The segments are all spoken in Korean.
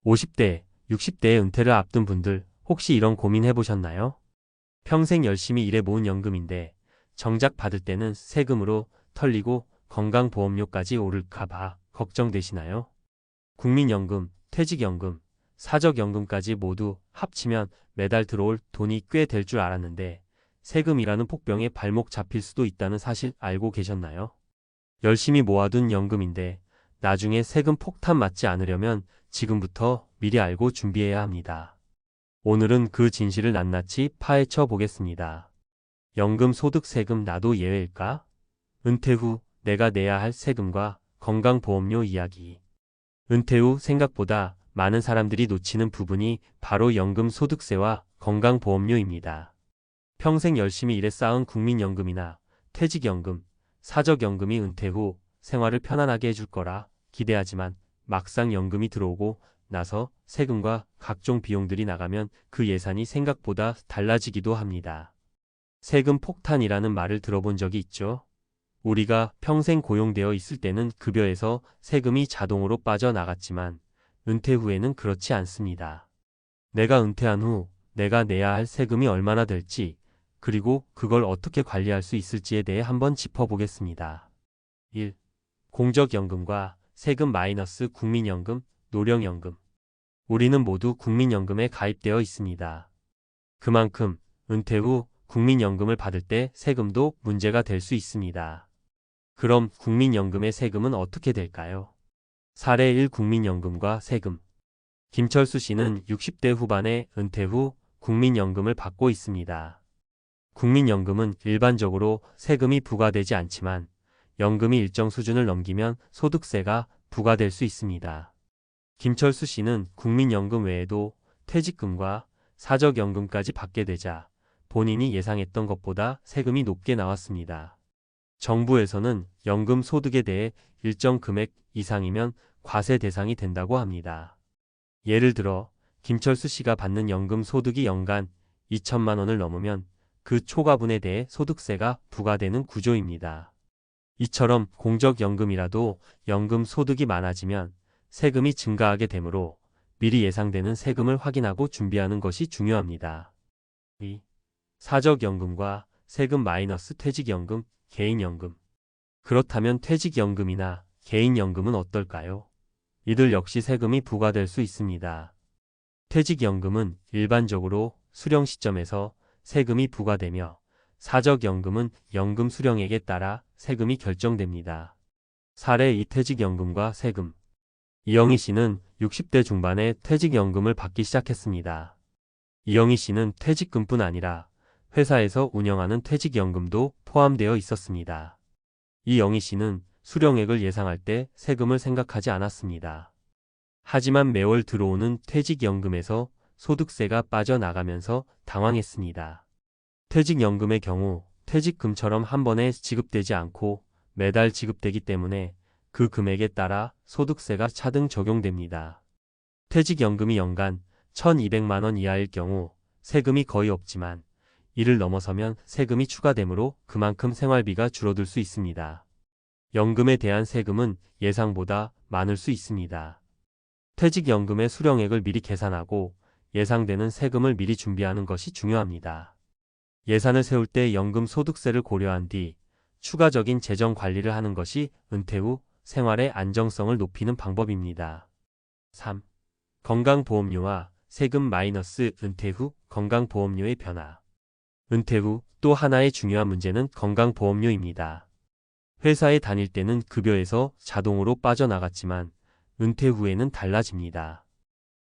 50대, 60대의 은퇴를 앞둔 분들 혹시 이런 고민 해보셨나요? 평생 열심히 일해 모은 연금인데 정작 받을 때는 세금으로 털리고 건강보험료까지 오를까 봐 걱정되시나요? 국민연금, 퇴직연금, 사적연금까지 모두 합치면 매달 들어올 돈이 꽤 될 줄 알았는데 세금이라는 폭병에 발목 잡힐 수도 있다는 사실 알고 계셨나요? 열심히 모아둔 연금인데 나중에 세금 폭탄 맞지 않으려면 지금부터 미리 알고 준비해야 합니다. 오늘은 그 진실을 낱낱이 파헤쳐 보겠습니다. 연금 소득 세금 나도 예외일까? 은퇴 후 내가 내야 할 세금과 건강보험료 이야기. 은퇴 후 생각보다 많은 사람들이 놓치는 부분이 바로 연금 소득세와 건강보험료입니다. 평생 열심히 일해 쌓은 국민연금이나 퇴직연금, 사적연금이 은퇴 후 생활을 편안하게 해줄 거라 기대하지만 막상 연금이 들어오고 나서 세금과 각종 비용들이 나가면 그 예산이 생각보다 달라지기도 합니다. 세금 폭탄이라는 말을 들어본 적이 있죠? 우리가 평생 고용되어 있을 때는 급여에서 세금이 자동으로 빠져나갔지만 은퇴 후에는 그렇지 않습니다. 내가 은퇴한 후 내가 내야 할 세금이 얼마나 될지 그리고 그걸 어떻게 관리할 수 있을지에 대해 한번 짚어보겠습니다. 1. 공적연금과 세금 마이너스 국민연금, 노령연금. 우리는 모두 국민연금에 가입되어 있습니다. 그만큼 은퇴 후 국민연금을 받을 때 세금도 문제가 될 수 있습니다. 그럼 국민연금의 세금은 어떻게 될까요? 사례 1 국민연금과 세금. 김철수 씨는 60대 후반에 은퇴 후 국민연금을 받고 있습니다. 국민연금은 일반적으로 세금이 부과되지 않지만 연금이 일정 수준을 넘기면 소득세가 부과될 수 있습니다. 김철수 씨는 국민연금 외에도 퇴직금과 사적연금까지 받게 되자 본인이 예상했던 것보다 세금이 높게 나왔습니다. 정부에서는 연금 소득에 대해 일정 금액 이상이면 과세 대상이 된다고 합니다. 예를 들어 김철수 씨가 받는 연금 소득이 연간 2천만 원을 넘으면 그 초과분에 대해 소득세가 부과되는 구조입니다. 이처럼 공적연금이라도 연금 소득이 많아지면 세금이 증가하게 되므로 미리 예상되는 세금을 확인하고 준비하는 것이 중요합니다. 2. 사적연금과 세금 마이너스 퇴직연금, 개인연금. 그렇다면 퇴직연금이나 개인연금은 어떨까요? 이들 역시 세금이 부과될 수 있습니다. 퇴직연금은 일반적으로 수령 시점에서 세금이 부과되며 사적연금은 연금 수령액에 따라 세금이 결정됩니다. 사례 2 퇴직연금과 세금. 이영희 씨는 60대 중반에 퇴직연금을 받기 시작했습니다. 이영희 씨는 퇴직금뿐 아니라 회사에서 운영하는 퇴직연금도 포함되어 있었습니다. 이영희 씨는 수령액을 예상할 때 세금을 생각하지 않았습니다. 하지만 매월 들어오는 퇴직연금에서 소득세가 빠져나가면서 당황했습니다. 퇴직연금의 경우 퇴직금처럼 한 번에 지급되지 않고 매달 지급되기 때문에 그 금액에 따라 소득세가 차등 적용됩니다. 퇴직연금이 연간 1,200만 원 이하일 경우 세금이 거의 없지만 이를 넘어서면 세금이 추가되므로 그만큼 생활비가 줄어들 수 있습니다. 연금에 대한 세금은 예상보다 많을 수 있습니다. 퇴직연금의 수령액을 미리 계산하고 예상되는 세금을 미리 준비하는 것이 중요합니다. 예산을 세울 때 연금 소득세를 고려한 뒤 추가적인 재정 관리를 하는 것이 은퇴 후 생활의 안정성을 높이는 방법입니다. 3. 건강보험료와 세금 마이너스 은퇴 후 건강보험료의 변화. 은퇴 후 또 하나의 중요한 문제는 건강보험료입니다. 회사에 다닐 때는 급여에서 자동으로 빠져나갔지만 은퇴 후에는 달라집니다.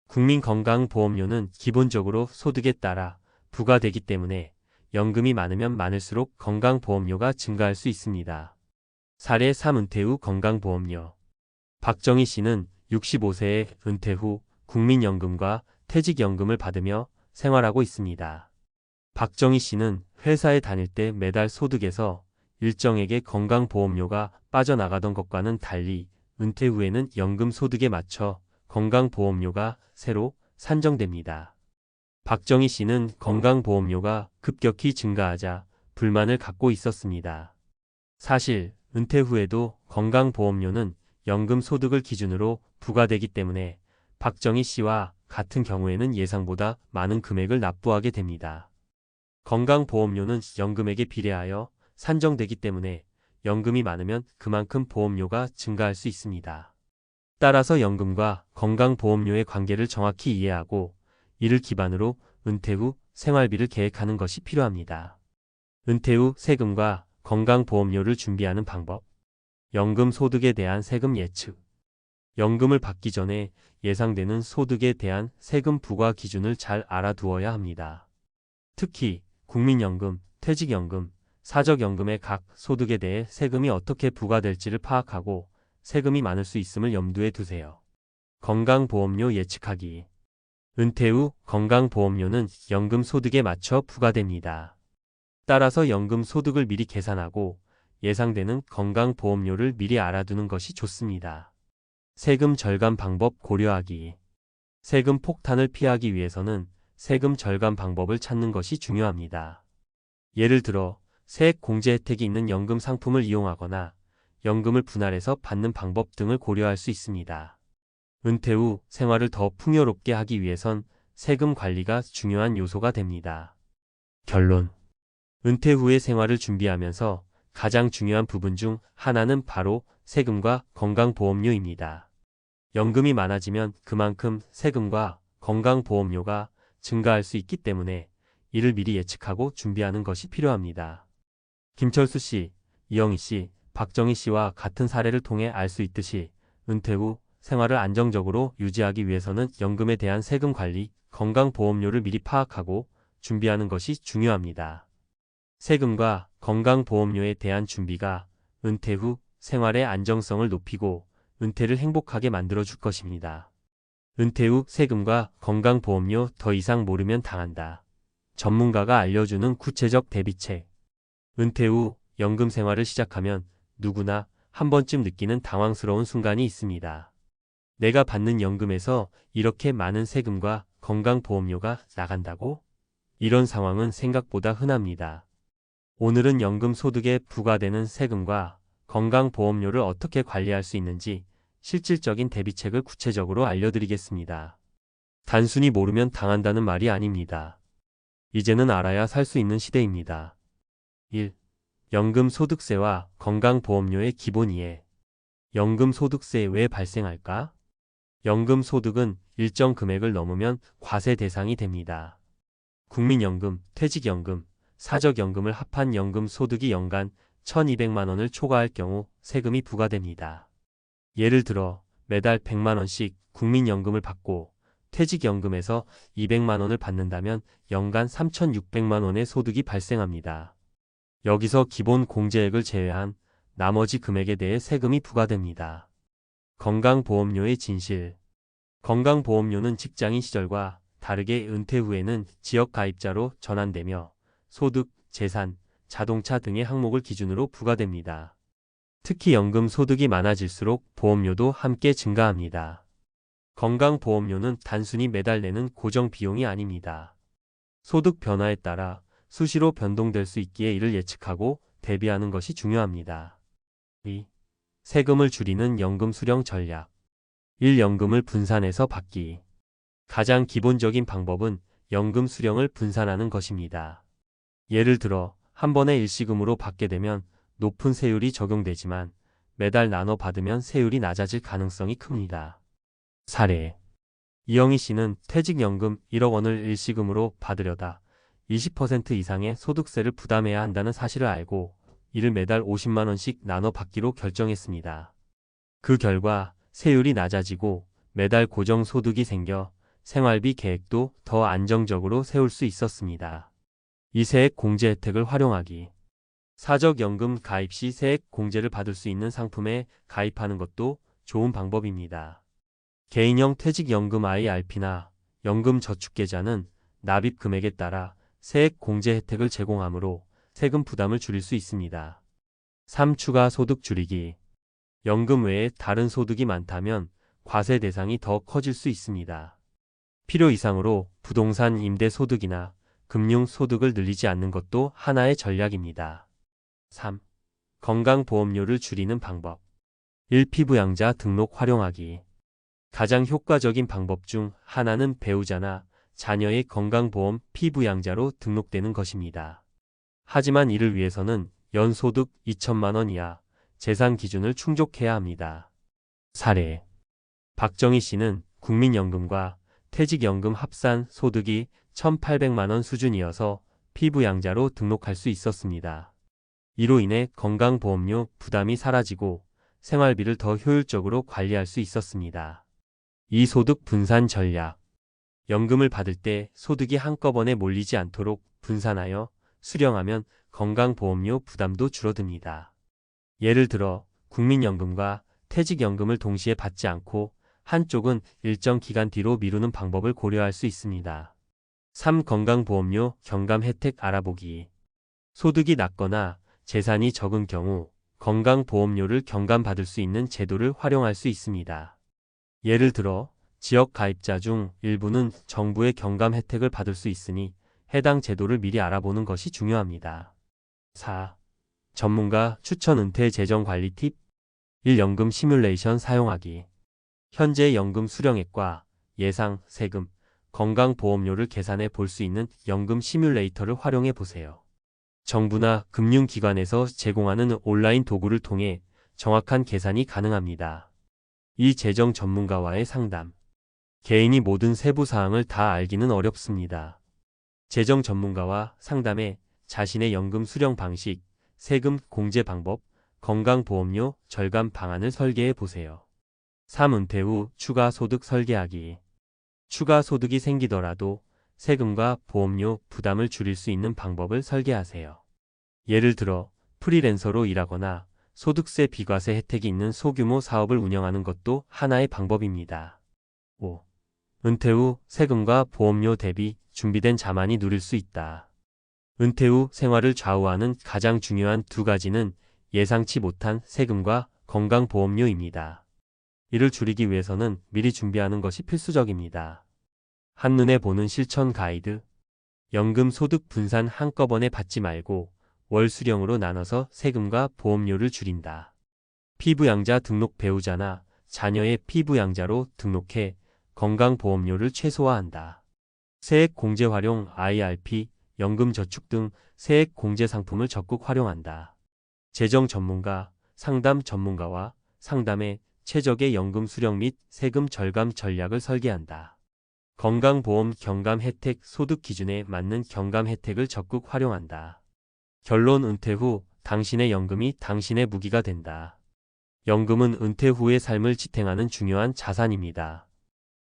국민건강보험료는 기본적으로 소득에 따라 부과되기 때문에 연금이 많으면 많을수록 건강보험료가 증가할 수 있습니다. 사례 3 은퇴 후 건강보험료. 박정희 씨는 65세에 은퇴 후 국민연금과 퇴직연금을 받으며 생활하고 있습니다. 박정희 씨는 회사에 다닐 때 매달 소득에서 일정액의 건강보험료가 빠져나가던 것과는 달리 은퇴 후에는 연금 소득에 맞춰 건강보험료가 새로 산정됩니다. 박정희 씨는 건강보험료가 급격히 증가하자 불만을 갖고 있었습니다. 사실 은퇴 후에도 건강보험료는 연금 소득을 기준으로 부과되기 때문에 박정희 씨와 같은 경우에는 예상보다 많은 금액을 납부하게 됩니다. 건강보험료는 연금액에 비례하여 산정되기 때문에 연금이 많으면 그만큼 보험료가 증가할 수 있습니다. 따라서 연금과 건강보험료의 관계를 정확히 이해하고 이를 기반으로 은퇴 후 생활비를 계획하는 것이 필요합니다. 은퇴 후 세금과 건강보험료를 준비하는 방법. 연금 소득에 대한 세금 예측. 연금을 받기 전에 예상되는 소득에 대한 세금 부과 기준을 잘 알아두어야 합니다. 특히 국민연금, 퇴직연금, 사적연금의 각 소득에 대해 세금이 어떻게 부과될지를 파악하고 세금이 많을 수 있음을 염두에 두세요. 건강보험료 예측하기. 은퇴 후 건강보험료는 연금 소득에 맞춰 부과됩니다. 따라서 연금 소득을 미리 계산하고 예상되는 건강보험료를 미리 알아두는 것이 좋습니다. 세금 절감 방법 고려하기. 세금 폭탄을 피하기 위해서는 세금 절감 방법을 찾는 것이 중요합니다. 예를 들어 세액 공제 혜택이 있는 연금 상품을 이용하거나 연금을 분할해서 받는 방법 등을 고려할 수 있습니다. 은퇴 후 생활을 더 풍요롭게 하기 위해선 세금 관리가 중요한 요소가 됩니다. 결론. 은퇴 후의 생활을 준비하면서 가장 중요한 부분 중 하나는 바로 세금과 건강보험료입니다. 연금이 많아지면 그만큼 세금과 건강보험료가 증가할 수 있기 때문에 이를 미리 예측하고 준비하는 것이 필요합니다. 김철수 씨, 이영희 씨, 박정희 씨와 같은 사례를 통해 알 수 있듯이 은퇴 후 생활을 안정적으로 유지하기 위해서는 연금에 대한 세금 관리, 건강보험료를 미리 파악하고 준비하는 것이 중요합니다. 세금과 건강보험료에 대한 준비가 은퇴 후 생활의 안정성을 높이고 은퇴를 행복하게 만들어줄 것입니다. 은퇴 후 세금과 건강보험료 더 이상 모르면 당한다. 전문가가 알려주는 구체적 대비책. 은퇴 후 연금 생활을 시작하면 누구나 한 번쯤 느끼는 당황스러운 순간이 있습니다. 내가 받는 연금에서 이렇게 많은 세금과 건강보험료가 나간다고? 이런 상황은 생각보다 흔합니다. 오늘은 연금 소득에 부과되는 세금과 건강보험료를 어떻게 관리할 수 있는지 실질적인 대비책을 구체적으로 알려드리겠습니다. 단순히 모르면 당한다는 말이 아닙니다. 이제는 알아야 살 수 있는 시대입니다. 1. 연금 소득세와 건강보험료의 기본 이해. 연금 소득세 왜 발생할까? 연금 소득은 일정 금액을 넘으면 과세 대상이 됩니다. 국민연금, 퇴직연금, 사적연금을 합한 연금 소득이 연간 1,200만 원을 초과할 경우 세금이 부과됩니다. 예를 들어 매달 100만 원씩 국민연금을 받고 퇴직연금에서 200만 원을 받는다면 연간 3,600만 원의 소득이 발생합니다. 여기서 기본 공제액을 제외한 나머지 금액에 대해 세금이 부과됩니다. 건강보험료의 진실. 건강보험료는 직장인 시절과 다르게 은퇴 후에는 지역가입자로 전환되며 소득, 재산, 자동차 등의 항목을 기준으로 부과됩니다. 특히 연금 소득이 많아질수록 보험료도 함께 증가합니다. 건강보험료는 단순히 매달 내는 고정 비용이 아닙니다. 소득 변화에 따라 수시로 변동될 수 있기에 이를 예측하고 대비하는 것이 중요합니다. 2. 세금을 줄이는 연금 수령 전략. 1. 연금을 분산해서 받기. 가장 기본적인 방법은 연금 수령을 분산하는 것입니다. 예를 들어 한 번에 일시금으로 받게 되면 높은 세율이 적용되지만 매달 나눠 받으면 세율이 낮아질 가능성이 큽니다. 사례. 이영희 씨는 퇴직연금 1억 원을 일시금으로 받으려다 20% 이상의 소득세를 부담해야 한다는 사실을 알고 이를 매달 50만 원씩 나눠 받기로 결정했습니다. 그 결과 세율이 낮아지고 매달 고정 소득이 생겨 생활비 계획도 더 안정적으로 세울 수 있었습니다. 이 세액 공제 혜택을 활용하기. 사적연금 가입 시 세액 공제를 받을 수 있는 상품에 가입하는 것도 좋은 방법입니다. 개인형 퇴직연금 IRP나 연금저축계좌는 납입 금액에 따라 세액 공제 혜택을 제공하므로 세금 부담을 줄일 수 있습니다. 3. 추가 소득 줄이기. 연금 외에 다른 소득이 많다면 과세 대상이 더 커질 수 있습니다. 필요 이상으로 부동산 임대 소득이나 금융 소득을 늘리지 않는 것도 하나의 전략입니다. 3. 건강보험료를 줄이는 방법. 1. 피부양자 등록 활용하기. 가장 효과적인 방법 중 하나는 배우자나 자녀의 건강보험 피부양자로 등록되는 것입니다. 하지만 이를 위해서는 연소득 2천만 원 이하 재산 기준을 충족해야 합니다. 사례: 박정희 씨는 국민연금과 퇴직연금 합산 소득이 1,800만 원 수준이어서 피부양자로 등록할 수 있었습니다. 이로 인해 건강보험료 부담이 사라지고 생활비를 더 효율적으로 관리할 수 있었습니다. 이 소득 분산 전략. 연금을 받을 때 소득이 한꺼번에 몰리지 않도록 분산하여 수령하면 건강보험료 부담도 줄어듭니다. 예를 들어 국민연금과 퇴직연금을 동시에 받지 않고 한쪽은 일정 기간 뒤로 미루는 방법을 고려할 수 있습니다. 3. 건강보험료 경감 혜택 알아보기. 소득이 낮거나 재산이 적은 경우 건강보험료를 경감받을 수 있는 제도를 활용할 수 있습니다. 예를 들어 지역 가입자 중 일부는 정부의 경감 혜택을 받을 수 있으니 해당 제도를 미리 알아보는 것이 중요합니다. 4. 전문가 추천 은퇴 재정 관리 팁. 1. 연금 시뮬레이션 사용하기. 현재 연금 수령액과 예상 세금, 건강보험료를 계산해 볼 수 있는 연금 시뮬레이터를 활용해 보세요. 정부나 금융기관에서 제공하는 온라인 도구를 통해 정확한 계산이 가능합니다. 이 재정 전문가와의 상담. 개인이 모든 세부 사항을 다 알기는 어렵습니다. 재정 전문가와 상담해 자신의 연금 수령 방식, 세금 공제 방법, 건강보험료 절감 방안을 설계해 보세요. 3. 은퇴 후 추가 소득 설계하기. 추가 소득이 생기더라도 세금과 보험료 부담을 줄일 수 있는 방법을 설계하세요. 예를 들어 프리랜서로 일하거나 소득세 비과세 혜택이 있는 소규모 사업을 운영하는 것도 하나의 방법입니다. 5. 은퇴 후 세금과 보험료 대비 준비된 자만이 누릴 수 있다. 은퇴 후 생활을 좌우하는 가장 중요한 두 가지는 예상치 못한 세금과 건강보험료입니다. 이를 줄이기 위해서는 미리 준비하는 것이 필수적입니다. 한눈에 보는 실천 가이드. 연금 소득 분산 한꺼번에 받지 말고 월 수령으로 나눠서 세금과 보험료를 줄인다. 피부양자 등록 배우자나 자녀의 피부양자로 등록해 건강보험료를 최소화한다. 세액 공제 활용 IRP, 연금저축 등 세액 공제 상품을 적극 활용한다. 재정 전문가, 상담 전문가와 상담해 최적의 연금 수령 및 세금 절감 전략을 설계한다. 건강보험 경감 혜택 소득 기준에 맞는 경감 혜택을 적극 활용한다. 결론: 은퇴 후 당신의 연금이 당신의 무기가 된다. 연금은 은퇴 후의 삶을 지탱하는 중요한 자산입니다.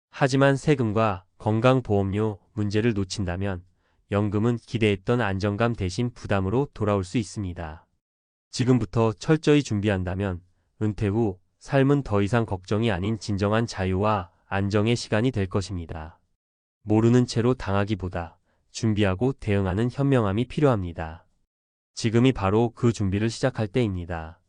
하지만 세금과 건강보험료 문제를 놓친다면 연금은 기대했던 안정감 대신 부담으로 돌아올 수 있습니다. 지금부터 철저히 준비한다면 은퇴 후 삶은 더 이상 걱정이 아닌 진정한 자유와 안정의 시간이 될 것입니다. 모르는 채로 당하기보다 준비하고 대응하는 현명함이 필요합니다. 지금이 바로 그 준비를 시작할 때입니다.